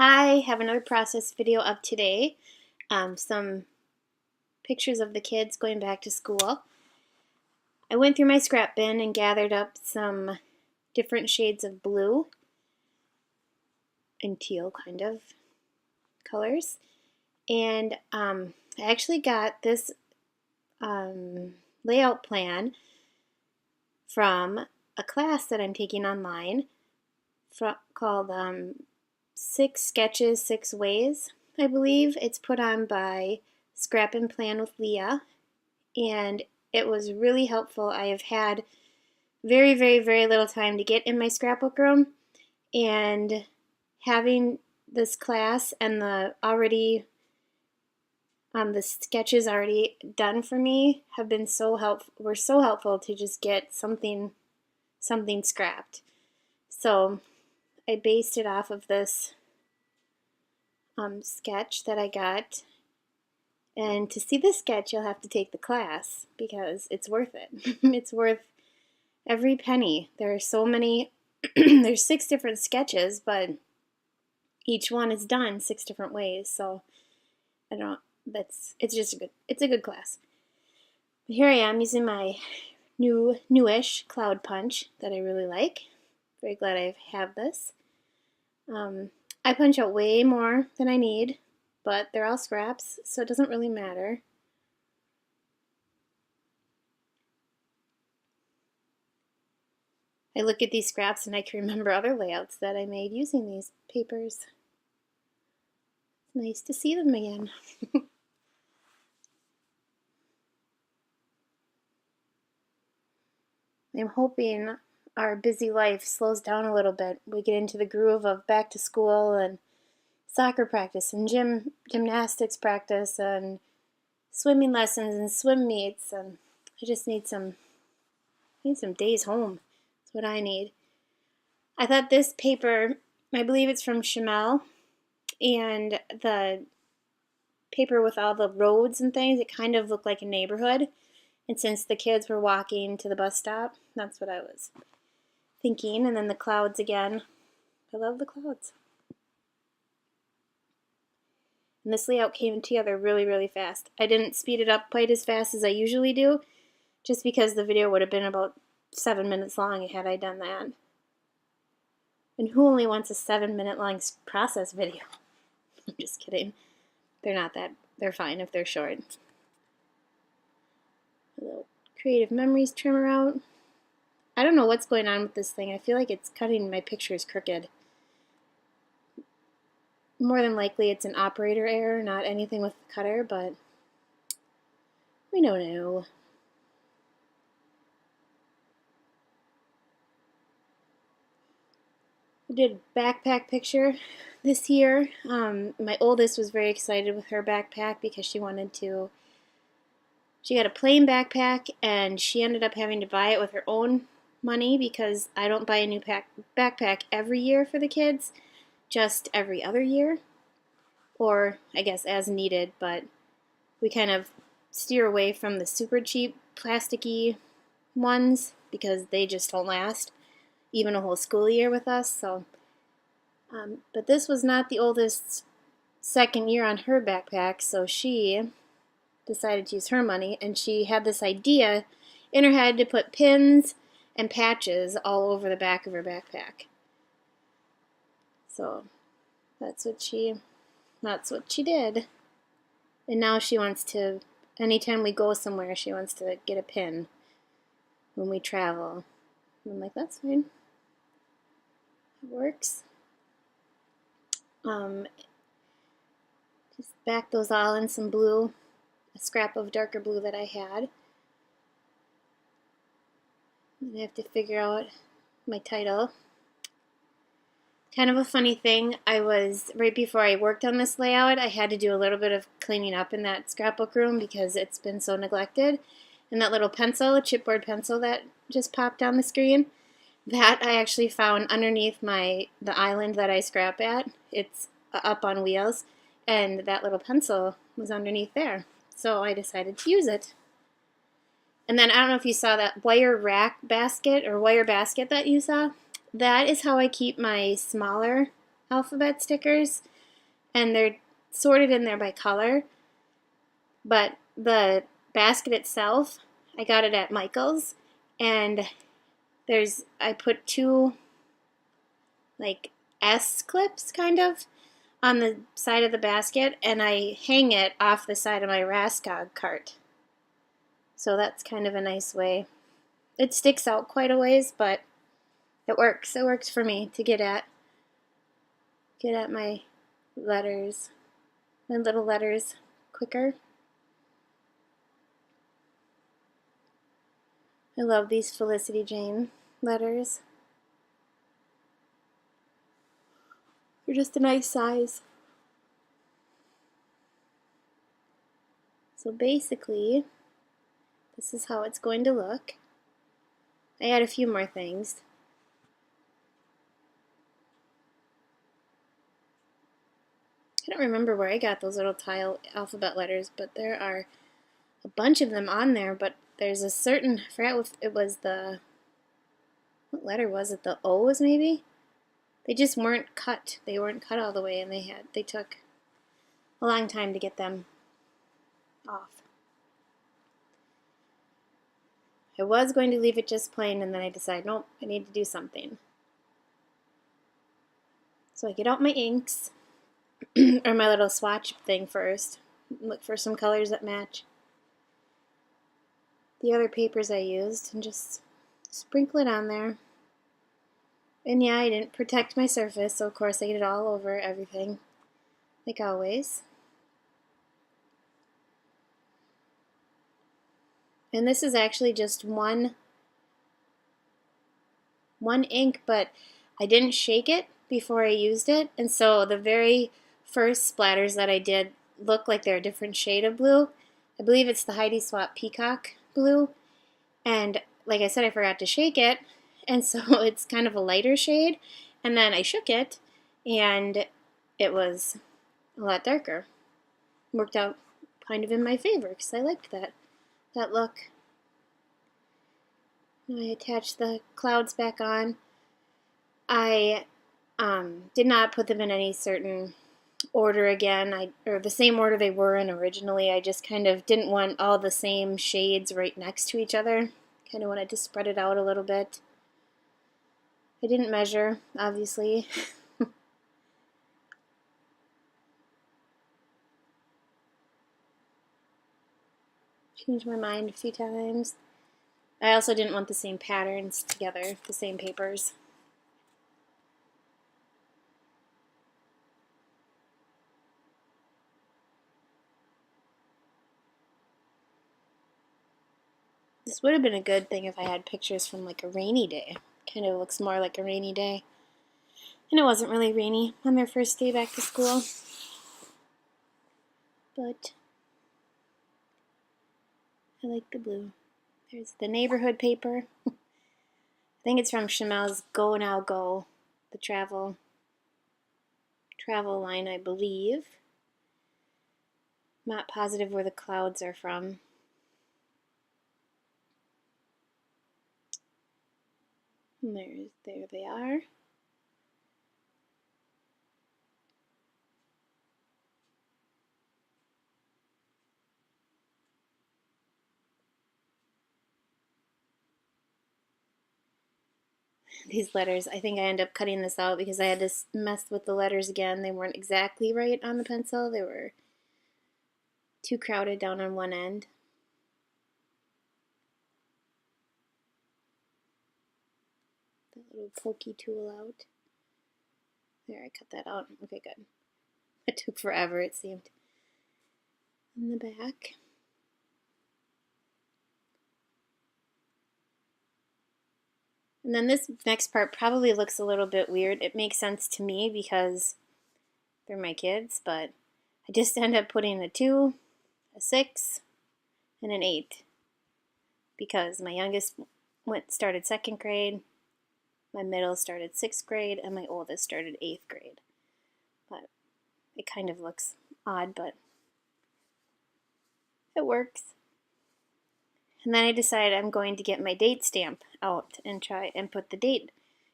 Hi, have another process video of today. Some pictures of the kids going back to school. I went through my scrap bin and gathered up some different shades of blue and teal kind of colors. And I actually got this layout plan from a class that I'm taking online called 6 Sketches, 6 Ways, I believe. It's put on by Scrap and Plan with Leah, and it was really helpful. I have had very, very, very little time to get in my scrapbook room, and having this class and the sketches already done for me have been so helpful. Were so helpful to just get something scrapped. So I based it off of this sketch that I got. And to see this sketch, you'll have to take the class because it's worth it. It's worth every penny. There are so many, there's 6 different sketches, but each one is done 6 different ways. So it's a good class. But here I am using my newish Cloud Punch that I really like. Very glad I have this. I punch out way more than I need, but they're all scraps, so it doesn't really matter. I look at these scraps and I can remember other layouts that I made using these papers. It's nice to see them again. I'm hoping our busy life slows down a little bit. We get into the groove of back to school and soccer practice and gymnastics practice and swimming lessons and swim meets, and I just need some days home. That's what I need. I thought this paper, I believe it's from Chamel, and the paper with all the roads and things, it kind of looked like a neighborhood. And since the kids were walking to the bus stop, that's what I was thinking. And then the clouds again. I love the clouds. And this layout came together really, really fast. I didn't speed it up quite as fast as I usually do, just because the video would have been about 7 minutes long had I done that. And who only wants a 7-minute long process video? I'm just kidding. They're fine if they're short. A little Creative Memories trimmer out. I don't know what's going on with this thing. I feel like it's cutting my pictures crooked. More than likely it's an operator error, not anything with the cutter, but we don't know. I did a backpack picture this year. My oldest was very excited with her backpack because she got a plain backpack, and she ended up having to buy it with her own money because I don't buy a new backpack every year for the kids, just every other year, or I guess as needed, but we kind of steer away from the super cheap plasticky ones because they just don't last even a whole school year with us. So, but this was not the oldest's second year on her backpack, so she decided to use her money, and she had this idea in her head to put pins and patches all over the back of her backpack. So that's what she did. And now she wants to, anytime we go somewhere, she wants to get a pin when we travel. And I'm like, that's fine. It works. Just back those all in some blue, a scrap of darker blue that I had. And I have to figure out my title. Kind of a funny thing, right before I worked on this layout, I had to do a little bit of cleaning up in that scrapbook room because it's been so neglected. And that little pencil, a chipboard pencil that just popped on the screen, that I actually found underneath the island that I scrap at. It's up on wheels, and that little pencil was underneath there. So I decided to use it. And then I don't know if you saw that wire basket that you saw. That is how I keep my smaller alphabet stickers. and they're sorted in there by color, but the basket itself, I got it at Michael's, and I put two like S clips kind of on the side of the basket, and I hang it off the side of my Raskog cart. So that's kind of a nice way. It sticks out quite a ways, but it works. It works for me to get at my letters, my little letters quicker. I love these Felicity Jane letters. They're just a nice size. So basically, this is how it's going to look. I add a few more things. I don't remember where I got those little tile alphabet letters, but there are a bunch of them on there, but there's a certain, I forgot if it was what letter was it? The O's maybe? They just weren't cut. They weren't cut all the way, and they took a long time to get them off. I was going to leave it just plain, and then I decided, nope, I need to do something. So I get out my inks, or my little swatch thing first, look for some colors that match the other papers I used, and just sprinkle it on there. And yeah, I didn't protect my surface, so of course I get it all over everything, like always. And this is actually just one ink, but I didn't shake it before I used it, and so the very first splatters that I did look like they're a different shade of blue. I believe it's the Heidi Swapp Peacock blue, and like I said, I forgot to shake it, and so it's kind of a lighter shade, and then I shook it, and it was a lot darker. Worked out kind of in my favor, because I liked that look. I attached the clouds back on. I did not put them in any certain order again, or the same order they were in originally. I just kind of didn't want all the same shades right next to each other. Kind of wanted to spread it out a little bit. I didn't measure, obviously. Changed my mind a few times. I also didn't want the same patterns together, the same papers. This would have been a good thing if I had pictures from like a rainy day. Kind of looks more like a rainy day. And it wasn't really rainy on their first day back to school. But I like the blue. There's the neighborhood paper. I think it's from Chamel's Go Now Go, the travel line, I believe. Not positive where the clouds are from. And there they are. These letters, I think I ended up cutting this out because I had to mess with the letters again. They weren't exactly right on the pencil. They were too crowded down on one end. That little pokey tool out. There, I cut that out. Okay, good. It took forever, it seemed. In the back. And then this next part probably looks a little bit weird. It makes sense to me because they're my kids, but I just end up putting a 2, a 6, and an 8 because my youngest started 2nd grade, my middle started 6th grade, and my oldest started 8th grade. But it kind of looks odd, but it works. And then I decided I'm going to get my date stamp out and try and put the date.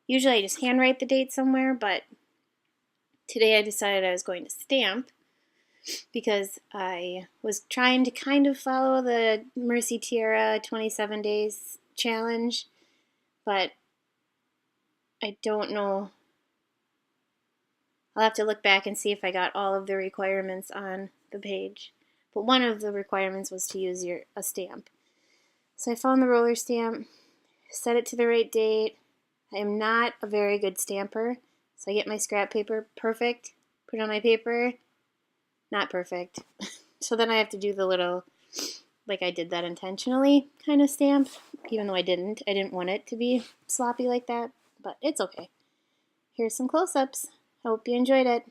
Usually I just handwrite the date somewhere, but today I decided I was going to stamp because I was trying to kind of follow the Mercy Tiara 27 days challenge, but I don't know. I'll have to look back and see if I got all of the requirements on the page. But one of the requirements was to use a stamp. So I found the roller stamp, set it to the right date. I am not a very good stamper, so I get my scrap paper perfect, put it on my paper, not perfect. So then I have to do the little, like I did that intentionally kind of stamp, even though I didn't. I didn't want it to be sloppy like that, but it's okay. Here's some close-ups. Hope you enjoyed it.